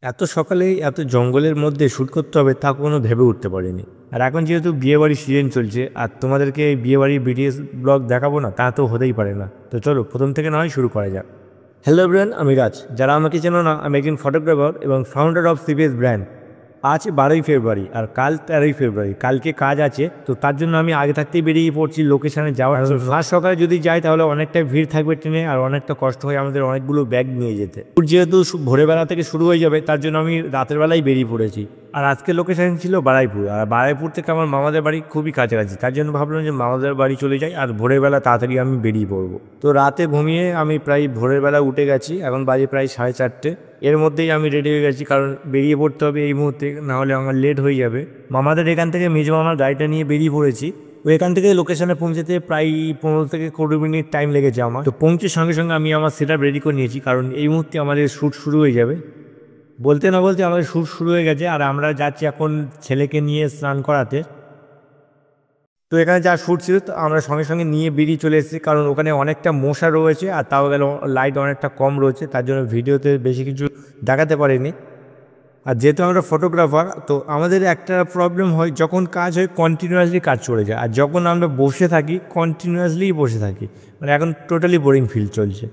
এত সকালে এত জঙ্গলের মধ্যে শ্যুট করতে হবে তা কোনো ভেবে উঠতে পারিনি। আর এখন যেহেতু বিয়েবাড়ির সিজন চলছে আর তোমাদেরকে বিয়েবাড়ির বিটিএস ব্লগ দেখাবো না তা তো হতেই পারে না। তো চলো প্রথম থেকে নয় শুরু করা যাক। হ্যালো এভরিওয়ান, আমি রাজ। যারা আমাকে চেনো না, আমি একজন ফটোগ্রাফার এবং ফাউন্ডার অফ সিপিএস ব্র্যান্ড। আজ 12ই ফেব্রুয়ারি আর কাল 13ই ফেব্রুয়ারি, কালকে কাজ আছে, তো তার জন্য আমি আগে থাকতেই বেরিয়ে পড়ছি লোকেশানে যাওয়ার। ফার্স্ট সকালে যদি যাই তাহলে অনেকটা ভিড় থাকবে ট্রেনে আর অনেকটা কষ্ট হয় আমাদের অনেকগুলো ব্যাগ নিয়ে যেতে। যেহেতু ভোরবেলা থেকে শুরু হয়ে যাবে তার জন্য আমি রাতের বেলায় বেরিয়ে পড়েছি। আর আজকে লোকেশান ছিল বারুইপুর, আর বারুইপুর থেকে আমার মামাদের বাড়ি খুবই কাছাকাছি, তার জন্য ভাবলাম যে মামাদের বাড়ি চলে যাই আর ভোরের বেলা তাড়াতাড়ি আমি বেরিয়ে পড়বো। তো রাতে ঘুমিয়ে আমি প্রায় ভোরের বেলা উঠে গেছি, এখন বাজে প্রায় 4:30। এর মধ্যেই আমি রেডি হয়ে গেছি, কারণ বেরিয়ে পড়তে হবে এই মুহূর্তে, নাহলে আমার লেট হয়ে যাবে। মামাদের এখান থেকে মেজো মামার গাড়িটা নিয়ে বেরিয়ে পড়েছি। তো এখান থেকে লোকেশনে পৌঁছাতে প্রায় 15 থেকে 20 মিনিট টাইম লেগেছে আমার। তো পৌঁছের সঙ্গে সঙ্গে আমি আমার সেটআপ রেডি করে নিয়েছি, কারণ এই মুহূর্তে আমাদের শ্যুট শুরু হয়ে যাবে। বলতে না বলতে আমাদের শ্যুট শুরু হয়ে গেছে আর আমরা যাচ্ছি এখন ছেলেকে নিয়ে স্নান করাতে। তো এখানে যা শ্যুট ছিল আমরা সঙ্গে সঙ্গে নিয়ে বেরিয়ে চলে এসেছি, কারণ ওখানে অনেকটা মশা রয়েছে আর তাও গেল লাইট অনেকটা কম রয়েছে, তার জন্য ভিডিওতে বেশি কিছু দেখাতে পারিনি। আর যেহেতু আমরা ফটোগ্রাফার, তো আমাদের একটা প্রবলেম হয়, যখন কাজ হয় কন্টিনিউয়াসলি কাজ চলে যায়, আর যখন আমরা বসে থাকি কন্টিনিউয়াসলি বসে থাকি, মানে এখন টোটালি বোরিং ফিল চলছে।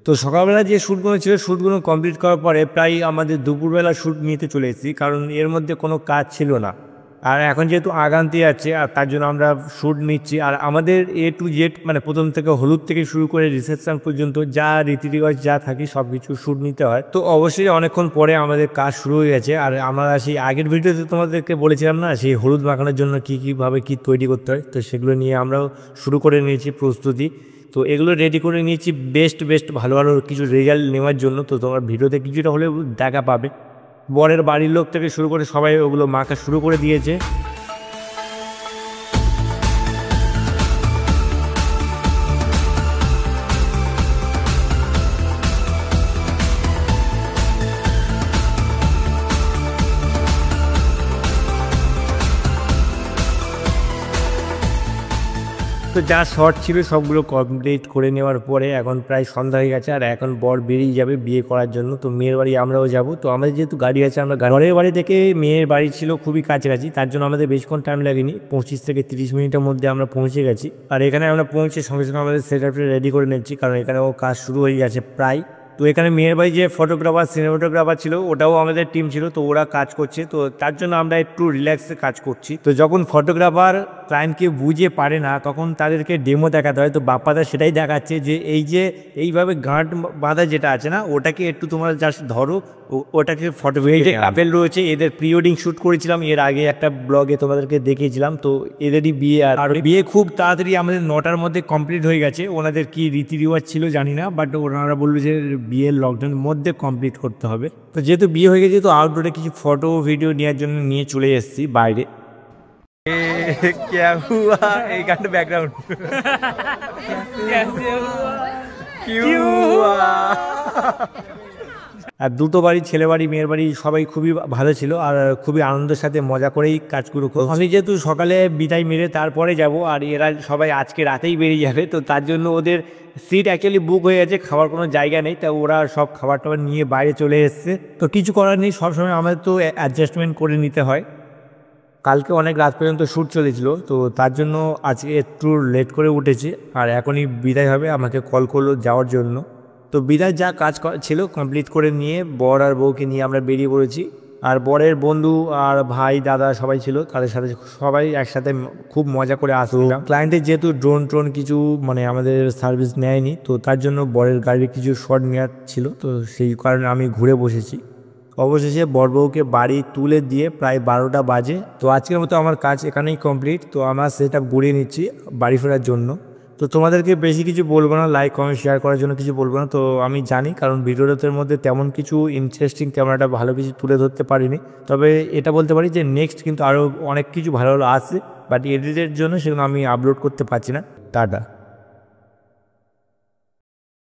তো সকালবেলা যে শ্যুটগুলো ছিল শ্যুটগুলো কমপ্লিট করার পরে প্রায় আমাদের দুপুরবেলা শ্যুট নিতে চলে এসেছি, কারণ এর মধ্যে কোনো কাজ ছিল না। আর এখন যেহেতু আগান্তি আছে আর তার জন্য আমরা শ্যুট নিচ্ছি। আর আমাদের A to Z, মানে প্রথম থেকে হলুদ থেকে শুরু করে রিসেপশন পর্যন্ত যা রীতি রেওয়াজ যা থাকে সব কিছু শ্যুট নিতে হয়। তো অবশ্যই অনেকক্ষণ পরে আমাদের কাজ শুরু হয়ে গেছে। আর আমরা সেই আগের ভিডিওতে তোমাদেরকে বলেছিলাম না, সেই হলুদ মাখানোর জন্য কীভাবে কী তৈরি করতে হয়, তো সেগুলো নিয়ে আমরাও শুরু করে নিয়েছি প্রস্তুতি। তো এগুলো রেডি করে নিয়েছি বেস্ট ভালো কিছু রেজাল্ট নেওয়ার জন্য। তো তোমার ভিডিওতে কিছুটা হলেও দেখা পাবে। বরের বাড়ির লোক থেকে শুরু করে সবাই ওগুলো মাখা শুরু করে দিয়েছে। তো যা শর্ট ছিল সবগুলো কমপ্লিট করে নেওয়ার পরে এখন প্রায় সন্ধ্যা হয়ে গেছে আর এখন বর বেরিয়ে যাবে বিয়ে করার জন্য। তো মেয়ের বাড়ি আমরাও যাব। তো আমাদের যেহেতু গাড়ি আছে, আমরা বরের বাড়ি থেকে মেয়ের বাড়ি ছিল খুবই কাছাকাছি, তার জন্য আমাদের বেশিক্ষণ টাইম লাগেনি, 25 থেকে 30 মিনিটের মধ্যে আমরা পৌঁছে গেছি। আর এখানে আমরা পৌঁছে সঙ্গে সঙ্গে আমাদের সেটআপটা রেডি করে নিচ্ছি, কারণ এখানেও কাজ শুরু হয়ে গেছে প্রায়। তো এখানে মেয়ের বাড়ি যে ফটোগ্রাফার সিনেমাটোগ্রাফার ছিল ওটাও আমাদের টিম ছিল, তো ওরা কাজ করছে, তো তার জন্য আমরা একটু রিল্যাক্সে কাজ করছি। তো যখন ফটোগ্রাফার ক্লায়েন্টকে বুঝে পারে না তখন তাদেরকে ডেমো দেখাতে হয়। তো বাপ্পাদা সেটাই দেখাচ্ছে যে এই যে এইভাবে গাঁট বাঁধা যেটা আছে না, ওটাকে একটু তোমরা জাস্ট ধরো, ওটাকে ফটো আপেল রয়েছে। এদের প্রি ওয়েডিং শ্যুট করেছিলাম এর আগে একটা ব্লগে, তোমাদেরকে দেখিয়েছিলাম। তো এদেরই বিয়ে, আর বিয়ে খুব তাড়াতাড়ি আমাদের 9টার মধ্যে কমপ্লিট হয়ে গেছে। ওনাদের কি রীতি রেওয়াজ ছিল জানি না, বাট ওনারা বললো যে বিয়ের লকডাউনের মধ্যে কমপ্লিট করতে হবে। তো যেহেতু বিয়ে হয়ে গেছে তো আউটডোরে কিছু ফটো ভিডিও নেওয়ার জন্য নিয়ে চলে এসেছি বাইরে। क्या हुआ? एक घंटे बैकग्राउंड আর দুটো বাড়ি, ছেলে বাড়ি মেয়ের বাড়ি সবাই খুবই ভালো ছিল আর খুবই আনন্দের সাথে মজা করেই কাজগুলো। আমি যেহেতু সকালে বিদায় মেরে তারপরে যাব আর এরা সবাই আজকে রাতেই বেরিয়ে যাবে, তো তার জন্য ওদের সিট অ্যাকচুয়ালি বুক হয়ে গেছে, খাওয়ার কোনো জায়গা নেই, তা ওরা সব খাবার টাবার নিয়ে বাইরে চলে এসছে। তো কিছু করার নেই, সবসময় আমাদের তো অ্যাডজাস্টমেন্ট করে নিতে হয়। কালকে অনেক রাত পর্যন্ত শ্যুট চলেছিল, তো তার জন্য আজকে একটু লেট করে উঠেছি আর এখনই বিদায় হবে, আমাকে কল করলো যাওয়ার জন্য। তো বিদায় যা কাজ ছিল কমপ্লিট করে নিয়ে বর আর বউকে নিয়ে আমরা বেরিয়ে পড়েছি। আর বরের বন্ধু আর ভাই দাদা সবাই ছিল, তাদের সাথে সবাই একসাথে খুব মজা করে আসলাম। ক্লায়েন্টের যেহেতু ড্রোন কিছু মানে আমাদের সার্ভিস নেয়নি, তো তার জন্য বরের গাড়ির কিছু শট নেওয়ার ছিল, তো সেই কারণে আমি ঘুরে বসেছি। অবশেষে বর বউকে বাড়ি তুলে দিয়ে প্রায় 12টা বাজে। তো আজকের মতো আমার কাজ এখানেই কমপ্লিট। তো আমার সেটআপ ঘুরিয়ে নিচ্ছি বাড়ি ফেরার জন্য। তো তোমাদেরকে বেশি কিছু বলবো না, লাইক কমেন্ট শেয়ার করার জন্য কিছু বলবো না, তো আমি জানি, কারণ ভিডিওটার মধ্যে তেমন কিছু ইন্টারেস্টিং ক্যামেরাটা ভালো কিছু তুলে ধরতে পারিনি। তবে এটা বলতে পারি যে নেক্সট কিন্তু আরও অনেক কিছু ভালো আসে, বাট এডিটের জন্য সেগুলো আমি আপলোড করতে পারছি না। টাটা।